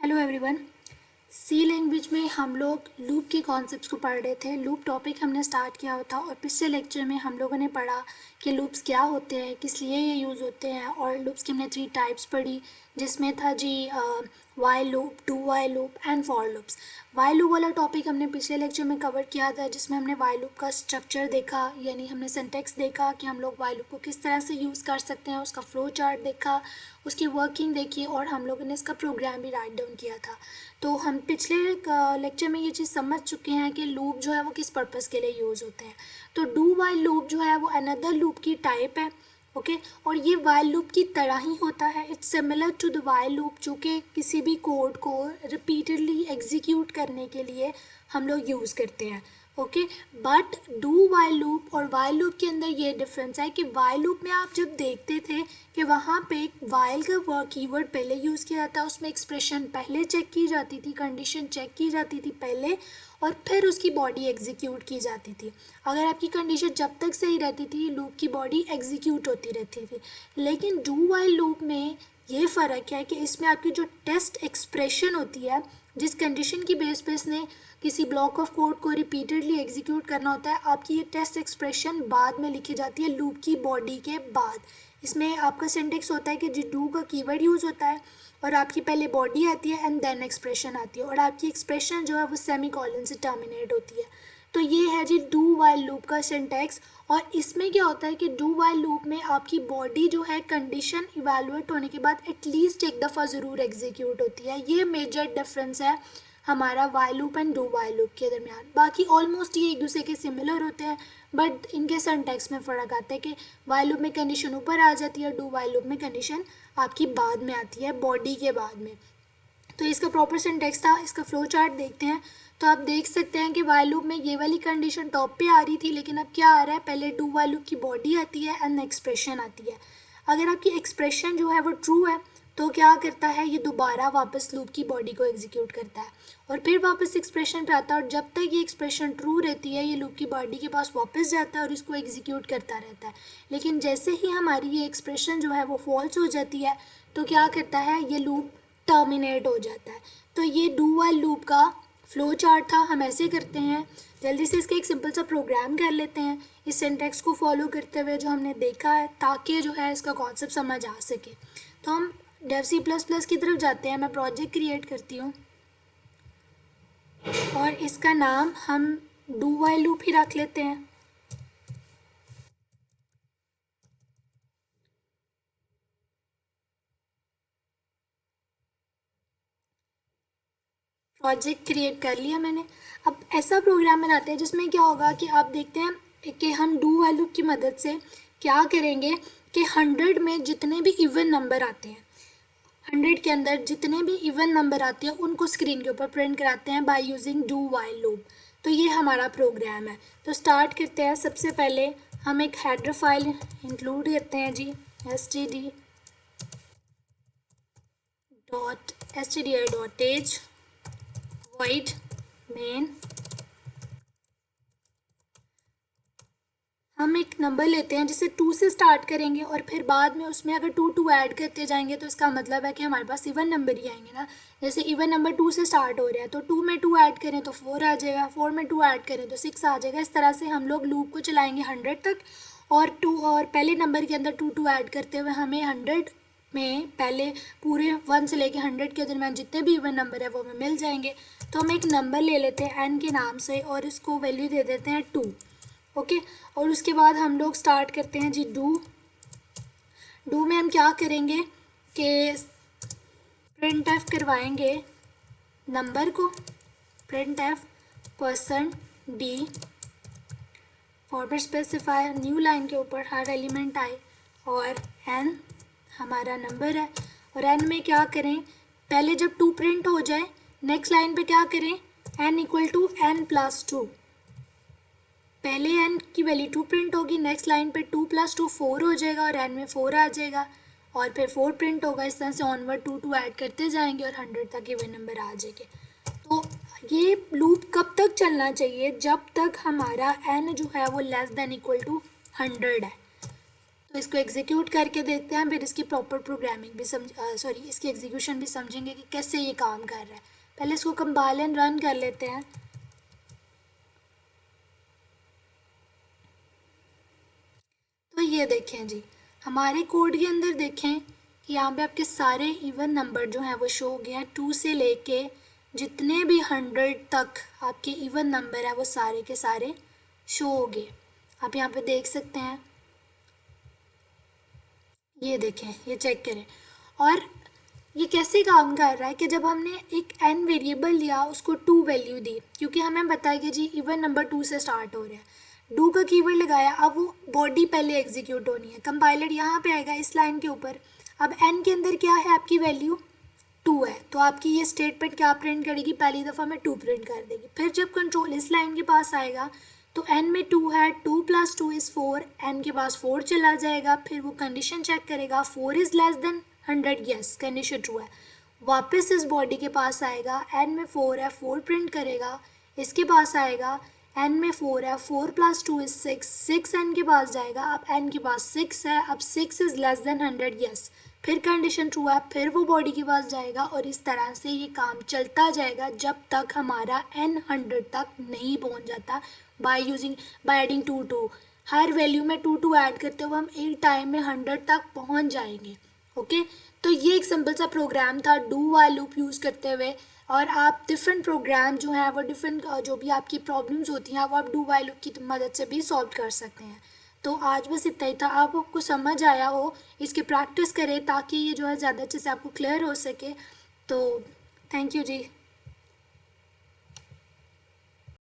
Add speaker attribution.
Speaker 1: Hello everyone. सी language में हम लोग लूप के कॉन्सेप्ट्स को पढ़ रहे थे। लूप टॉपिक हमने स्टार्ट किया था और पिछले लेक्चर में हम लोगों ने पढ़ा कि लूप्स क्या होते हैं, किस लिए ये यूज़ होते हैं, और लूप्स की हमने 3 टाइप्स पढ़ी, जिसमें था जी while loop, do while loop and for loops. While loop वाला टॉपिक हमने पिछले लेक्चर में कवर किया था, जिसमें हमने वाइल लूप का स्ट्रक्चर देखा, यानी हमने सिंटैक्स देखा कि हम लोग वाइल लूप को किस तरह से यूज़ कर सकते हैं, उसका फ्लो चार्ट देखा, उसकी वर्किंग देखी, और हम लोगों ने इसका प्रोग्राम भी राइट डाउन किया था। तो हम पिछले लेक्चर में ये चीज़ समझ चुके हैं कि लूप जो है वो किस पर्पज़ के लिए यूज़ होते हैं। तो डू वाइल लूप जो है वो अनदर लूप की टाइप है, ओके। और ये वाइल लूप की तरह ही होता है, it's similar to the while loop, जो कि किसी भी कोड को रिपीटेडली एग्जीक्यूट करने के लिए हम लोग यूज़ करते हैं, okay. But do while loop और वाइल लूप के अंदर ये डिफरेंस है कि वाइल लूप में आप जब देखते थे कि वहाँ पे वाइल का कीवर्ड पहले यूज़ किया जाता है, उसमें एक्सप्रेशन पहले चेक की जाती थी, कंडीशन चेक की जाती थी पहले, और फिर उसकी बॉडी एग्जीक्यूट की जाती थी। अगर आपकी कंडीशन जब तक सही रहती थी, लूप की बॉडी एग्जीक्यूट होती रहती थी। लेकिन डू वाइल लूप में ये फ़र्क है कि इसमें आपकी जो टेस्ट एक्सप्रेशन होती है, जिस कंडीशन की बेस पे इसने किसी ब्लॉक ऑफ कोड को रिपीटेडली एग्जीक्यूट करना होता है, आपकी ये टेस्ट एक्सप्रेशन बाद में लिखी जाती है लूप की बॉडी के बाद। इसमें आपका सिंटेक्स होता है कि जो डू का कीवर्ड यूज़ होता है, और आपकी पहले बॉडी आती है एंड देन एक्सप्रेशन आती है, और आपकी एक्सप्रेशन जो है वो सेमी कॉलन से टर्मिनेट होती है। तो ये है जी डू वाइल लूप का सिंटेक्स। और इसमें क्या होता है कि डू वाइल लूप में आपकी बॉडी जो है कंडीशन इवैल्यूएट होने के बाद एटलीस्ट एक दफ़ा ज़रूर एग्जीक्यूट होती है। ये मेजर डिफरेंस है हमारा while loop and do while loop के दरमियान। बाकी ऑलमोस्ट ये एक दूसरे के सिमिलर होते हैं, बट इनके सिंटैक्स में फ़र्क आता है कि वाइल लूप में कंडीशन ऊपर आ जाती है, डू वाइल लूप में कंडीशन आपकी बाद में आती है, बॉडी के बाद में। तो इसका प्रॉपर सिंटैक्स था। इसका फ्लो चार्ट देखते हैं तो आप देख सकते हैं कि वाइल लूप में ये वाली कंडीशन टॉप पे आ रही थी, लेकिन अब क्या आ रहा है, पहले डू वाइल लूप की बॉडी आती है एंड एक्सप्रेशन आती है। अगर आपकी एक्सप्रेशन जो है वो ट्रू है तो क्या करता है, ये दोबारा वापस लूप की बॉडी को एग्जीक्यूट करता है और फिर वापस एक्सप्रेशन पे आता है, और जब तक ये एक्सप्रेशन ट्रू रहती है ये लूप की बॉडी के पास वापस जाता है और इसको एग्जीक्यूट करता रहता है। लेकिन जैसे ही हमारी ये एक्सप्रेशन जो है वो फॉल्स हो जाती है तो क्या करता है, ये लूप टर्मिनेट हो जाता है। तो ये डू वाइल लूप का फ्लो चार्ट था। हम ऐसे करते हैं, जल्दी से इसका एक सिंपल सा प्रोग्राम कर लेते हैं इस सिंटैक्स को फॉलो करते हुए जो हमने देखा है, ताकि जो है इसका कॉन्सेप्ट समझ आ सके। तो हम डेव सी प्लस प्लस की तरफ जाते हैं। मैं प्रोजेक्ट क्रिएट करती हूँ और इसका नाम हम डू वाइल लूप ही रख लेते हैं। प्रोजेक्ट क्रिएट कर लिया मैंने। अब ऐसा प्रोग्राम बनाते हैं जिसमें क्या होगा कि आप देखते हैं कि हम डू वाइल लूप की मदद से क्या करेंगे कि 100 में जितने भी इवन नंबर आते हैं, 100 के अंदर जितने भी इवन नंबर आते हैं उनको स्क्रीन के ऊपर प्रिंट कराते हैं by using do while loop. तो ये हमारा प्रोग्राम है। तो स्टार्ट करते हैं। सबसे पहले हम एक हेडर फाइल इंक्लूड करते हैं जी, std.stdio.h void main। हम एक नंबर लेते हैं जिसे 2 से स्टार्ट करेंगे, और फिर बाद में उसमें अगर 2 ऐड करते जाएंगे तो इसका मतलब है कि हमारे पास इवन नंबर ही आएंगे ना। जैसे इवन नंबर 2 से स्टार्ट हो रहा है तो 2 में 2 ऐड करें तो 4 आ जाएगा, 4 में 2 ऐड करें तो 6 आ जाएगा। इस तरह से हम लोग लूप को चलाएंगे 100 तक, और पहले नंबर के अंदर 2 ऐड करते हुए हमें 100 में पहले पूरे 1 से लेके 100 के दरमियान जितने भी इवन नंबर है वो हमें मिल जाएंगे। तो हम एक नंबर ले लेते हैं n के नाम से और इसको वैल्यू दे देते हैं 2, ओके। और उसके बाद हम लोग स्टार्ट करते हैं जी डू में हम क्या करेंगे कि प्रिंट एफ करवाएंगे नंबर को, print F %d forward specifier new line के ऊपर हर एलिमेंट आए, और n हमारा नंबर है। और n में क्या करें, पहले जब 2 प्रिंट हो जाए नेक्स्ट लाइन पे क्या करें, n = n+2। पहले n की वैल्यू 2 प्रिंट होगी, नेक्स्ट लाइन पे 2 + 2 4 हो जाएगा और n में 4 आ जाएगा, और फिर 4 प्रिंट होगा। इस तरह से ऑनवर्ड 2 ऐड करते जाएंगे और 100 तक इवन नंबर आ जाएंगे। तो ये लूप कब तक चलना चाहिए, जब तक हमारा n जो है वो <= 100 है। तो इसको एग्जीक्यूट करके देखते हैं, फिर इसकी प्रॉपर प्रोग्रामिंग भी इसकी एग्जीक्यूशन भी समझेंगे कि कैसे ये काम कर रहा है। पहले इसको कंपाइल एंड रन कर लेते हैं। तो ये देखें जी, हमारे कोड के अंदर देखें कि यहाँ पे आपके सारे इवन नंबर जो हैं वो शो हो गए हैं। 2 से लेके जितने भी 100 तक आपके इवन नंबर है वो सारे के सारे शो हो गए। आप यहाँ पे देख सकते हैं, ये देखें, ये चेक करें। और ये कैसे काम कर रहा है कि जब हमने एक n वेरिएबल लिया, उसको 2 वैल्यू दी, क्योंकि हमें बताया कि जी इवन नंबर 2 से स्टार्ट हो रहा है, डू का कीवर्ड लगाया, अब वो बॉडी पहले एग्जीक्यूट होनी है, कंपाइलर यहाँ पे आएगा इस लाइन के ऊपर। अब n के अंदर क्या है, आपकी वैल्यू 2 है, तो आपकी ये स्टेटमेंट क्या प्रिंट करेगी, पहली दफ़ा में 2 प्रिंट कर देगी। फिर जब कंट्रोल इस लाइन के पास आएगा तो n में 2 है, 2 + 2 = 4, n के पास 4 चला जाएगा, फिर वो कंडीशन चेक करेगा 4 is less than 100, yes condition true है। वापस इस बॉडी के पास आएगा, n में 4 है, 4 प्रिंट करेगा, इसके पास आएगा, n में 4 है, 4 + 2 = 6, 6 n के पास जाएगा, अब n के पास 6 है, अब 6 इज़ लेस देन 100, यस, फिर कंडीशन ट्रू है, फिर वो बॉडी के पास जाएगा और इस तरह से ये काम चलता जाएगा जब तक हमारा n 100 तक नहीं पहुंच जाता। बाय एडिंग 2 हर वैल्यू में 2 ऐड करते हुए हम एक टाइम में 100 तक पहुंच जाएंगे। ओके, तो ये एक सिंपल सा प्रोग्राम था डू व्हाइल लूप यूज़ करते हुए। और आप डिफरेंट प्रोग्राम जो हैं वो डिफरेंट जो भी आपकी प्रॉब्लम्स होती हैं वो आप डू व्हाइल लूप की मदद से भी सॉल्व कर सकते हैं। तो आज बस इतना ही था, आपको समझ आया हो, इसकी प्रैक्टिस करें ताकि ये जो है ज़्यादा अच्छे से आपको क्लियर हो सके। तो थैंक यू जी।